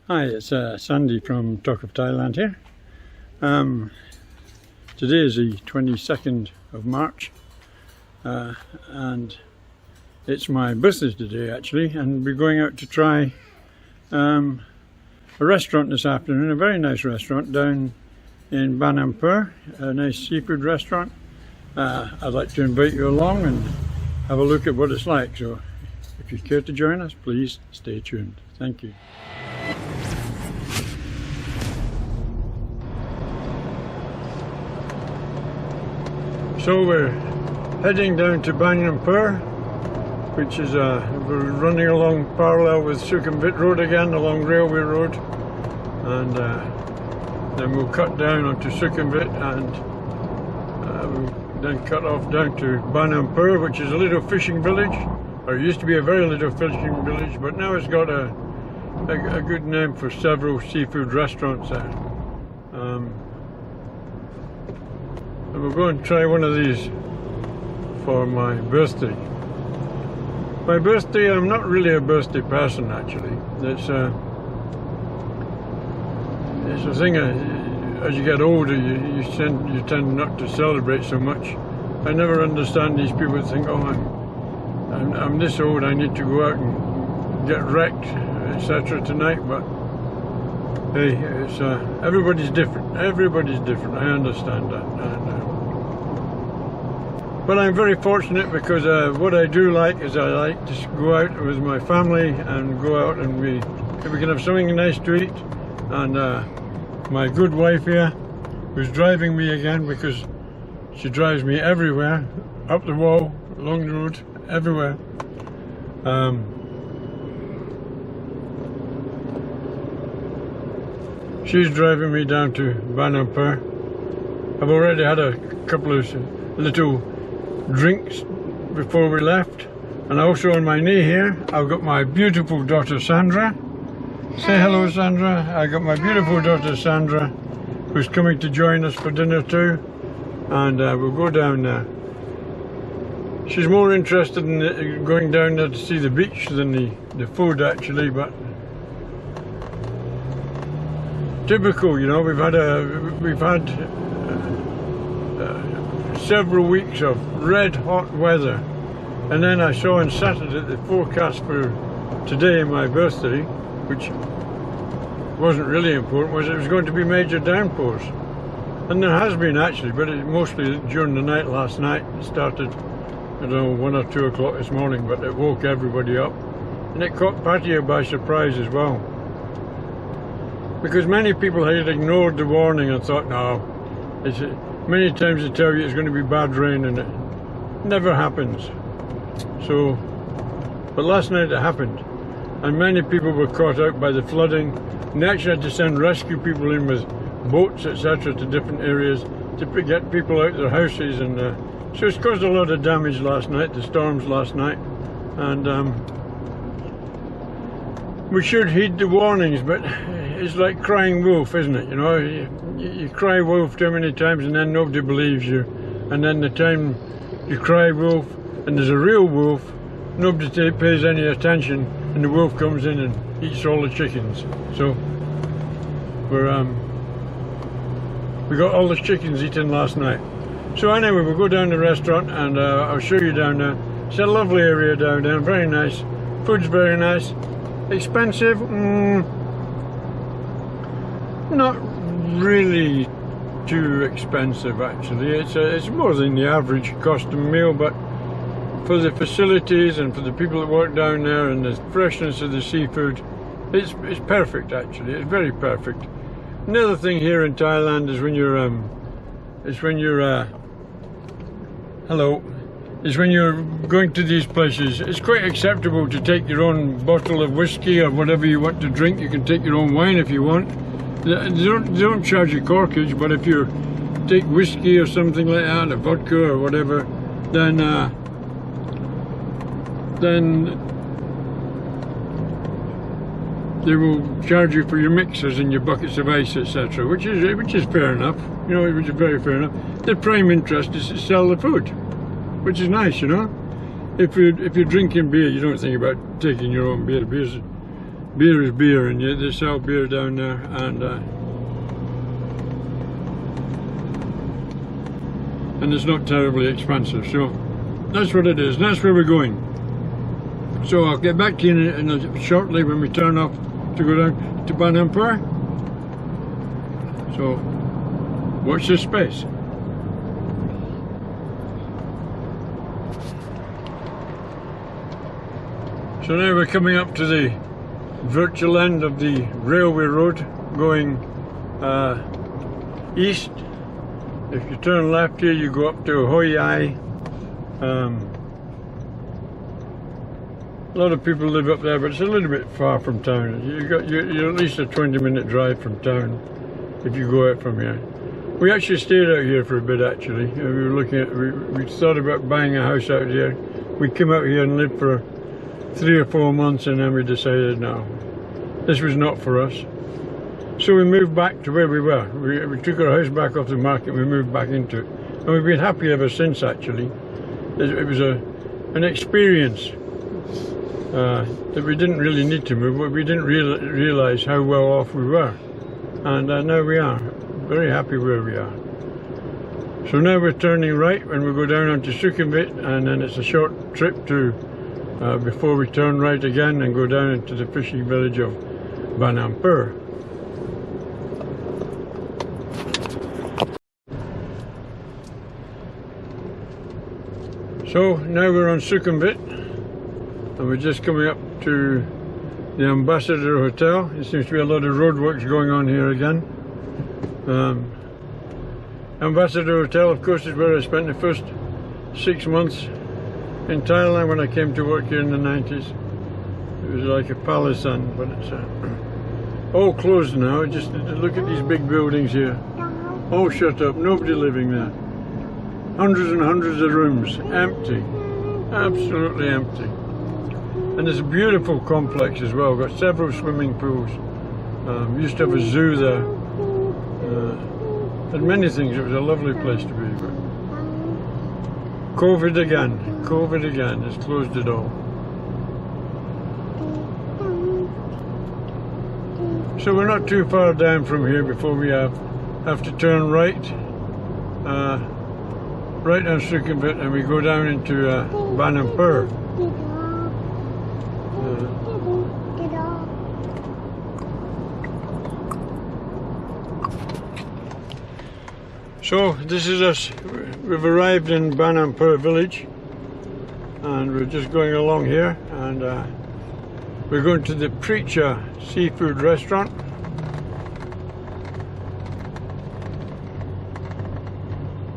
Hi, it's Sandy from Talk of Thailand here. Today is the 22nd of March and it's my birthday today actually, and we're going out to try a restaurant this afternoon, a very nice restaurant down in Ban Amphur, a nice seafood restaurant. I'd like to invite you along and have a look at what it's like, so if you care to join us, please stay tuned. Thank you. So we're heading down to Ban Amphur, which is we're running along parallel with Sukhumvit Road again, along Railway Road, and then we'll cut down onto Sukhumvit and we'll then cut off down to Ban Amphur, which is a little fishing village, or it used to be a very little fishing village, but now it's got a good name for several seafood restaurants there. And we'll go and try one of these for my birthday. My birthday, I'm not really a birthday person actually. It's a thing, as you get older you tend not to celebrate so much. I never understand these people that think, oh I'm this old, I need to go out and get wrecked, etc. tonight, but hey, it's everybody's different. Everybody's different. I understand that. But I'm very fortunate because what I do like is I like to go out with my family and go out and if we can have something nice to eat. And my good wife here, who's driving me again because she drives me everywhere, up the wall, along the road, everywhere. She's driving me down to Ban Amphur. I've already had a couple of little drinks before we left, and also on my knee here I've got my beautiful daughter Sandra. Say hello, Sandra. I got my beautiful daughter Sandra, who's coming to join us for dinner too, and we'll go down there. She's more interested in going down there to see the beach than the food actually, but typical, you know. We've had several weeks of red hot weather, and then I saw on Saturday the forecast for today, my birthday, which wasn't really important, was it was going to be major downpours, and there has been actually, but it mostly during the night last night. It started, I don't know, 1 or 2 o'clock this morning, but it woke everybody up, and it caught Pattaya by surprise as well, because many people had ignored the warning and thought, no, many times they tell you it's going to be bad rain and it never happens. So, but last night it happened, and many people were caught out by the flooding, and they actually had to send rescue people in with boats, etc. to different areas to get people out of their houses, and so it's caused a lot of damage last night, the storms last night, and we should heed the warnings, but it's like crying wolf, isn't it? You know, you cry wolf too many times and then nobody believes you, and then the time you cry wolf and there's a real wolf, nobody pays any attention, and the wolf comes in and eats all the chickens. So we got all the chickens eaten last night. So anyway, we'll go down to the restaurant and I'll show you down there. It's a lovely area down there, very nice. Food's very nice. Expensive? Not really too expensive actually. It's more than the average cost of a meal, but for the facilities and for the people that work down there and the freshness of the seafood, it's perfect actually. It's very perfect. Another thing here in Thailand is when you're going to these places, it's quite acceptable to take your own bottle of whiskey or whatever you want to drink. You can take your own wine if you want. They don't charge you corkage, but if you take whiskey or something like that, or vodka or whatever, then they will charge you for your mixers and your buckets of ice, etc., which is fair enough. You know, which is very fair enough. Their prime interest is to sell the food, which is nice, you know. If you're drinking beer, you don't think about taking your own beer. Beer's beer is beer, and yet they sell beer down there, and it's not terribly expensive. So that's what it is. That's where we're going. So I'll get back to you shortly when we turn off to go down to Ban Amphur. So watch this space. So now we're coming up to the virtual end of the railway road going east. If you turn left here, you go up to Hoi Ai. A lot of people live up there, but it's a little bit far from town. You're at least a 20-minute drive from town if you go out from here. We actually stayed out here for a bit. Actually, we were looking at. We thought about buying a house out here. We came out here and lived for 3 or 4 months, and then we decided no, this was not for us. So we moved back to where we were. We took our house back off the market. We moved back into it, and we've been happy ever since. Actually, it was an experience. That we didn't really need to move, but we didn't realize how well off we were, and now we are very happy where we are. So now we're turning right when we go down onto Sukhumvit, and then it's a short trip to before we turn right again and go down into the fishing village of Ban Amphur. So now we're on Sukhumvit, and we're just coming up to the Ambassador Hotel. There seems to be a lot of roadworks going on here again. Ambassador Hotel, of course, is where I spent the first 6 months in Thailand when I came to work here in the 90s. It was like a palace, but it's all closed now. Just look at these big buildings here. All shut up, nobody living there. Hundreds and hundreds of rooms, empty, absolutely empty. And it's a beautiful complex as well. Got several swimming pools. Used to have a zoo there. Had many things. It was a lovely place to be. But COVID again has closed it all. So we're not too far down from here before we have to turn right. Right down Sukhumvit, and we go down into Ban Amphur. So this is us. We've arrived in Ban Amphur village, and we're just going along here, and we're going to the Preecha Seafood restaurant.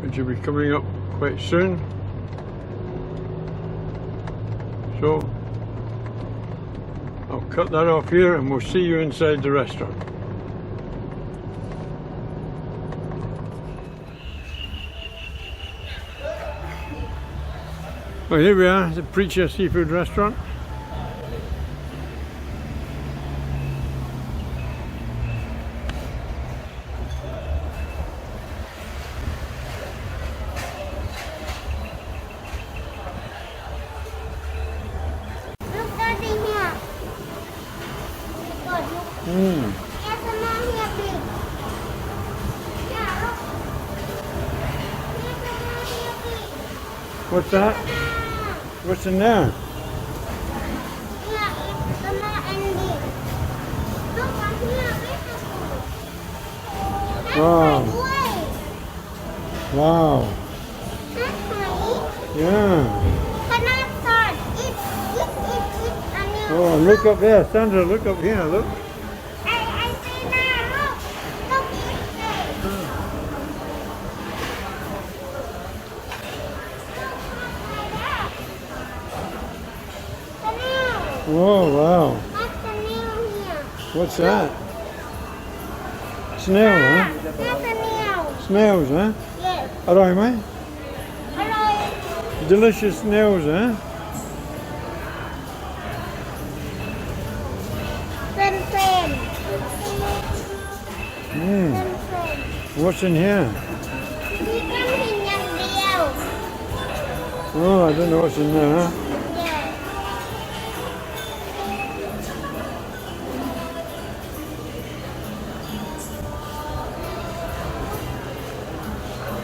Which will be coming up quite soon. So I'll cut that off here, and we'll see you inside the restaurant. Well, here we are, the Preecha Seafood restaurant. What's that? What's in there? Wow. Wow. Yeah. Oh, look up there, Sandra, look up here, look. Oh, wow. What's the nail here? What's that? Snail, huh? That's a nail. Snails, huh? Yes. Aroy mai? Hello. Delicious snails, huh? Pen. What's in here? Yes. Oh, I don't know what's in there, huh?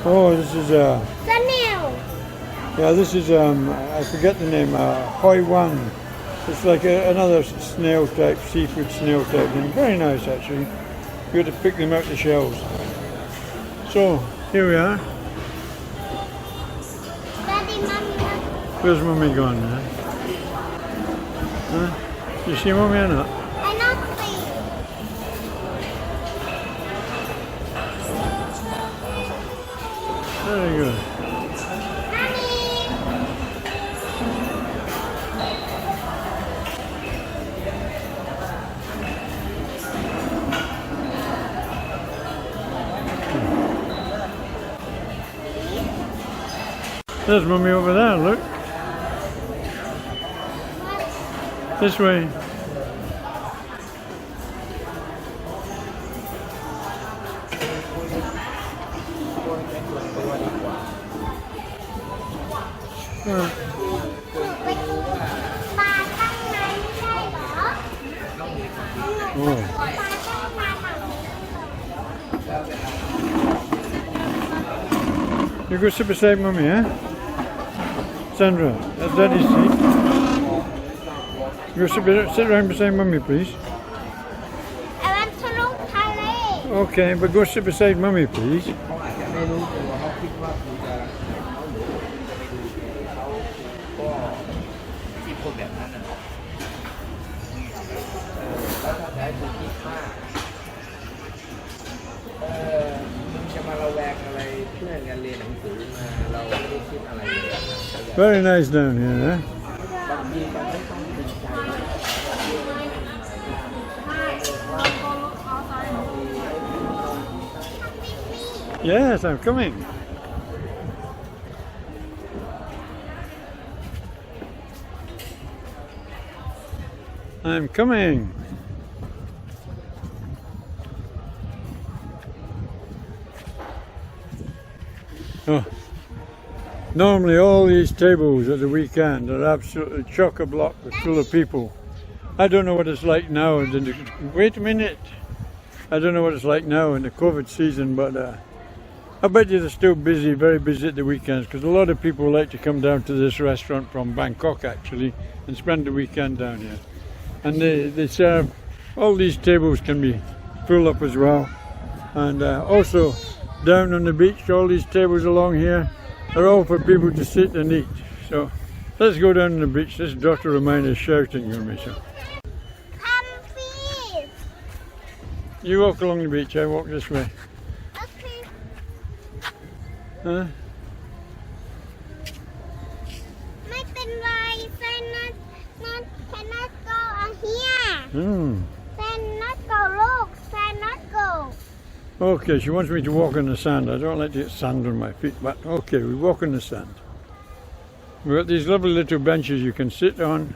Oh, this is Snail. yeah, this is I forget the name. Hoi Wan. It's like another snail type, seafood snail type thing. Very nice actually. You got to pick them out the shells. So here we are. Daddy, Mommy. Where's Mummy gone now? Huh? You see Mummy or not? I not see. Very good. Mommy. There's Mummy over there, look. This way. Hãy subscribe Oh. You go sit beside Mummy, eh? Sandra, that's Daddy's seat. Go sit around beside Mummy, please. I want to look Thailand. Okay, but go sit beside Mummy, please. เขาอาจจะไม่รู้ตัวเขาคิดว่าคุณจะก็ที่คนแบบนั้นน่ะแล้วถ้าได้คุณคิดว่ามึงจะมาระแวงอะไรเพื่อนกันเรียนหนังสือมาเราไม่ได้คิดอะไรเลย Very nice down here, eh? บางทีมันไม่ต้องดีใจ Yes, I'm coming. I'm coming. Oh. Normally all these tables at the weekend are absolutely chock-a-block full of people. I don't know what it's like now. Wait a minute. I don't know what it's like now in the COVID season, but I bet you they're still busy, very busy at the weekends, because a lot of people like to come down to this restaurant from Bangkok actually and spend the weekend down here. And they serve, all these tables can be full up as well. And also down on the beach, all these tables along here are all for people to sit and eat. So let's go down on the beach. This daughter of mine is shouting at me. So Come please. you walk along the beach, I walk this way. Okay. Huh? ไม่เป็นไร cannot go here. Hmm. Cannot go look. Cannot go. Okay, she wants me to walk on the sand. I don't like to get sand on my feet, but okay, we walk on the sand. We've got these lovely little benches you can sit on.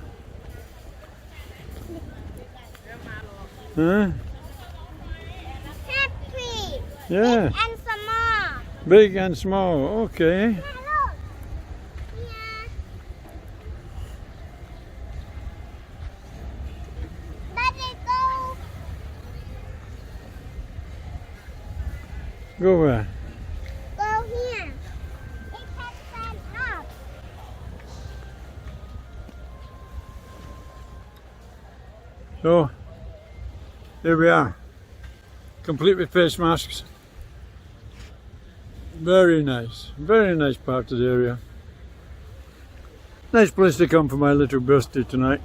Huh? Happy. Yeah, Big and small. big and small. Okay. Yeah, look. Yeah. Daddy, go. Go where? Go here. It can stand up. So, here we are. Complete with face masks. Very nice part of the area. Nice place to come for my little birthday tonight.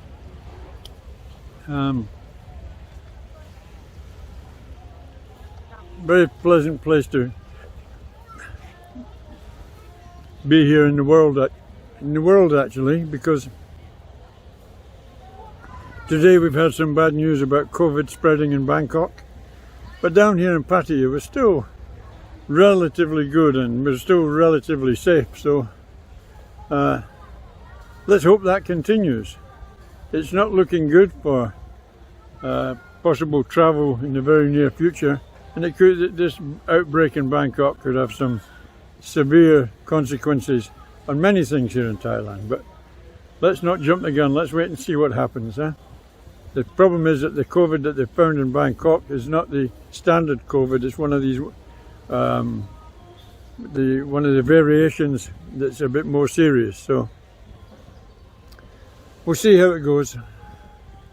Very pleasant place to be here in the world actually, because today we've had some bad news about COVID spreading in Bangkok, but down here in Pattaya we're still relatively good and we're still relatively safe, so let's hope that continues. It's not looking good for possible travel in the very near future, and this outbreak in Bangkok could have some severe consequences on many things here in Thailand, but let's not jump the gun. Let's wait and see what happens. The problem is that the COVID that they found in Bangkok is not the standard COVID. It's one of these one of the variations that's a bit more serious. So we'll see how it goes.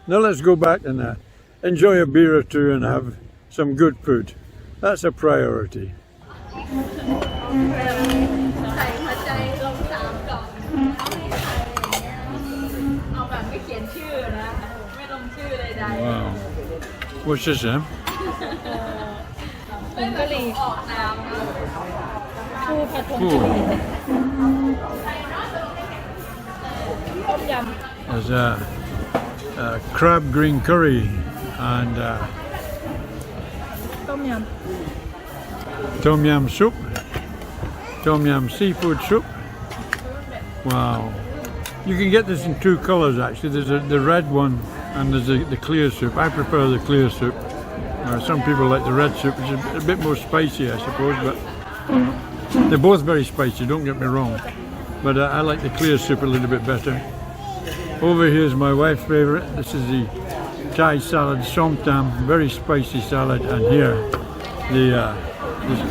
Now let's go back and enjoy a beer or two and have some good food. That's a priority. ใส่หัวใจลง3 กล่องเอาแบบไม่เขียนชื่อนะไม่ลงชื่อใดๆ Wow. What's this, Em? เป็นกะหรี่ออกน้ำปูผัดผงกะห Ooh. รี่ต้มย There's crab green curry and ำต้มย tom yum soup, tom yum seafood soup. Wow. You can get this in 2 colours actually. There's the red one and there's the clear soup. I prefer the clear soup. Some people like the red soup, which is a bit more spicy I suppose, but they're both very spicy, don't get me wrong. But I like the clear soup a little bit better. Over here is my wife's favourite. This is the Thai salad, som tam, very spicy salad, and here this is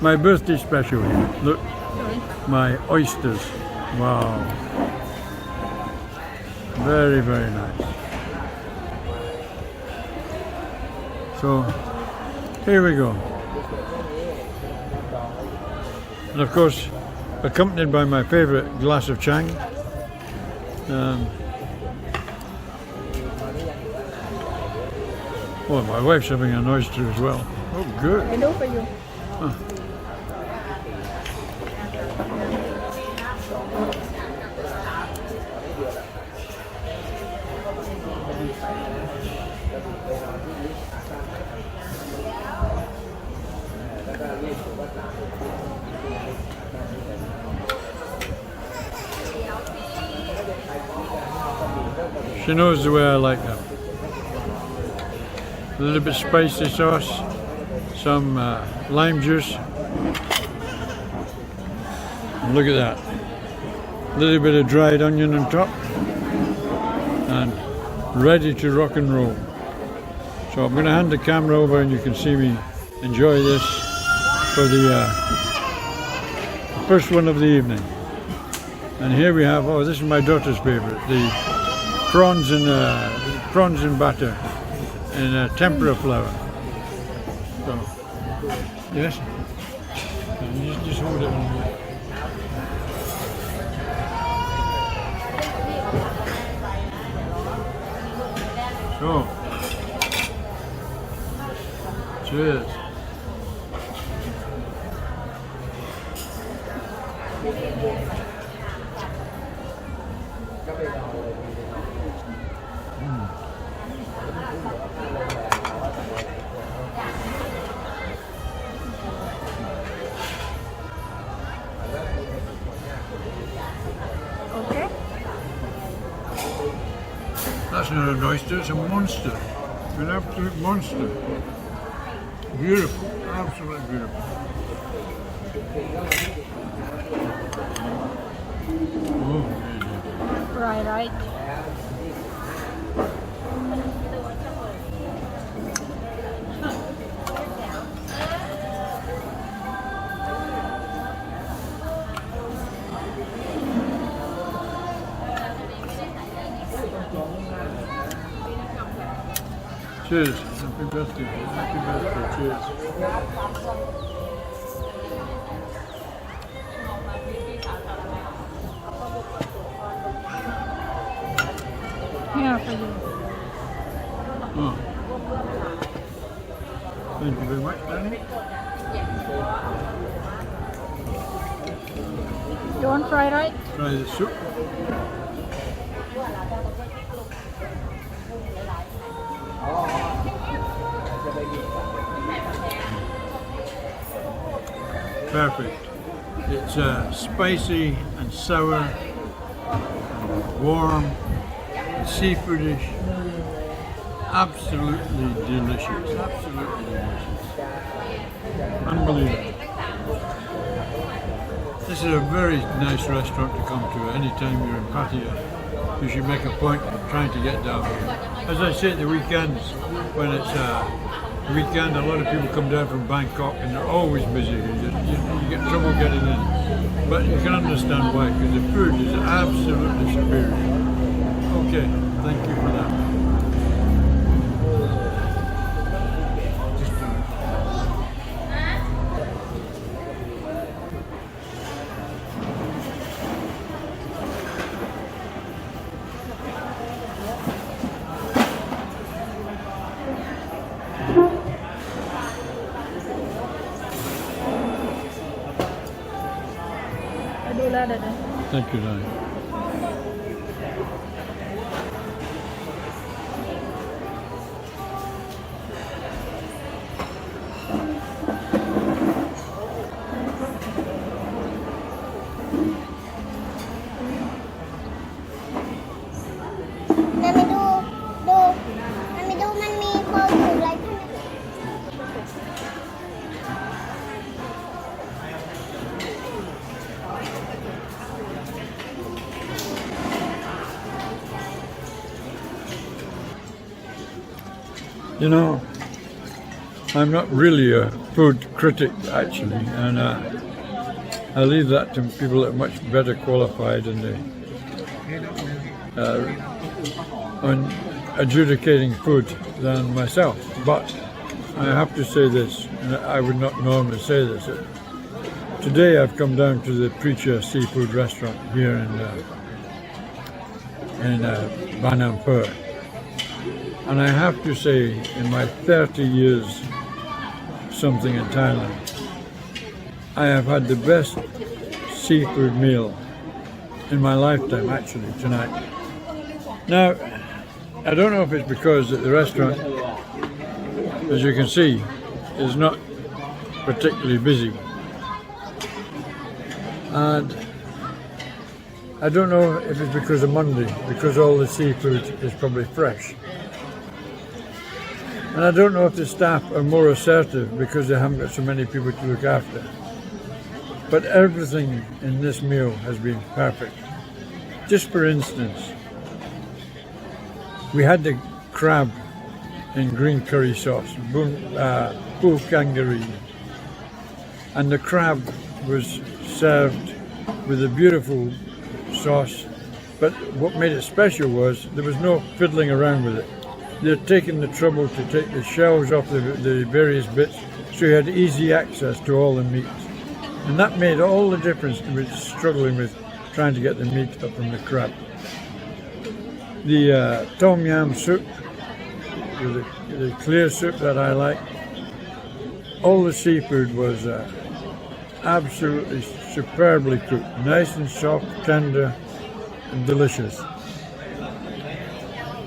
my birthday special here. Look, my oysters. Wow. Very, very nice. So, here we go. And of course, accompanied by my favourite glass of Chang. Well, my wife's having an oyster as well. Oh, good. ำไปดูไปอยู่ She knows the way I like them. A little bit spicy sauce, some lime juice. And look at that. A little bit of dried onion on top. And ready to rock and roll. So I'm going to hand the camera over and you can see me enjoy this for the first one of the evening. And here we have, oh, this is my daughter's favourite, the prawns and batter in tempura flour. So, yes, and you just hold it on here. So, cheers. Okay. That's not an oyster, it's a monster. An absolute monster. Beautiful, absolutely beautiful. Oh, right. cheers. Happy birthday. Happy birthday. Cheers. Here for you. Oh. Thank you very much, Danny. You want fried rice? Try the soup. Perfect. It's spicy and sour, and warm, and seafoodish. Absolutely delicious. Absolutely delicious. Unbelievable. This is a very nice restaurant to come to anytime you're in Pattaya. You should make a point of trying to get down here. As I say at the weekends, when it's weekend, a lot of people come down from Bangkok and they're always busy. You get trouble getting in. But you can understand why, because the food is absolutely superior. Okay, thank you for that. Thank you, darling. Let me doมันมีโครงอยู่อะไรข้างใน You know, I'm not really a food critic actually, and I leave that to people that are much better qualified in the on adjudicating food than myself. But I have to say this, and I would not normally say this. Today I've come down to the Preecha Seafood restaurant here in Ban Amphur. And I have to say, in my 30 years something in Thailand, I have had the best seafood meal in my lifetime, actually, tonight. Now, I don't know if it's because the restaurant, as you can see, is not particularly busy. And I don't know if it's because of Monday, because all the seafood is probably fresh. And I don't know if the staff are more assertive because they haven't got so many people to look after. But everything in this meal has been perfect. Just for instance, we had the crab in green curry sauce, bu kangari, and the crab was served with a beautiful sauce. But what made it special was there was no fiddling around with it. They're taking the trouble to take the shells off the various bits, so you had easy access to all the meat. And that made all the difference with struggling with trying to get the meat up from the crab. The tom yam soup, the clear soup that I like, all the seafood was absolutely superbly cooked, nice and soft, tender, and delicious.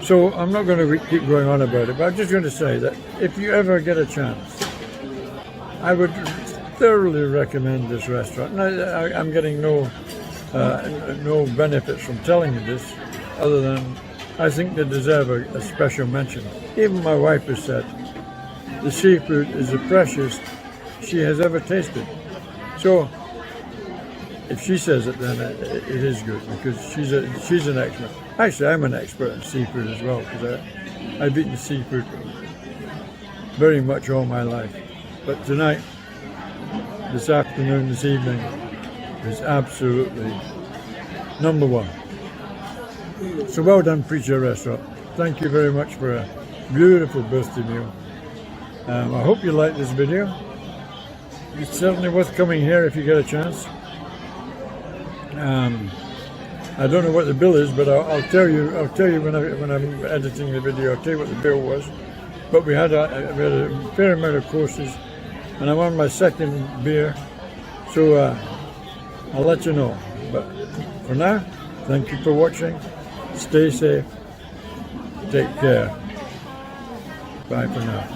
So I'm not going to keep going on about it, but I'm just going to say that if you ever get a chance, I would thoroughly recommend this restaurant. And I'm getting no benefits from telling you this, other than I think they deserve a special mention. Even my wife has said the seafood is the freshest she has ever tasted. So if she says it, then it is good, because she's an expert. Actually, I'm an expert in seafood as well, because I've eaten seafood very much all my life. But tonight, this afternoon, this evening, is absolutely number one. So well done, Preecha Restaurant. Thank you very much for a beautiful birthday meal. I hope you like this video. It's certainly worth coming here if you get a chance. I don't know what the bill is, but I'll tell you when I'm editing the video. I'll tell you what the bill was. But we had a fair amount of courses, and I'm on my second beer, so I'll let you know. But for now, thank you for watching. Stay safe. Take care. Bye for now.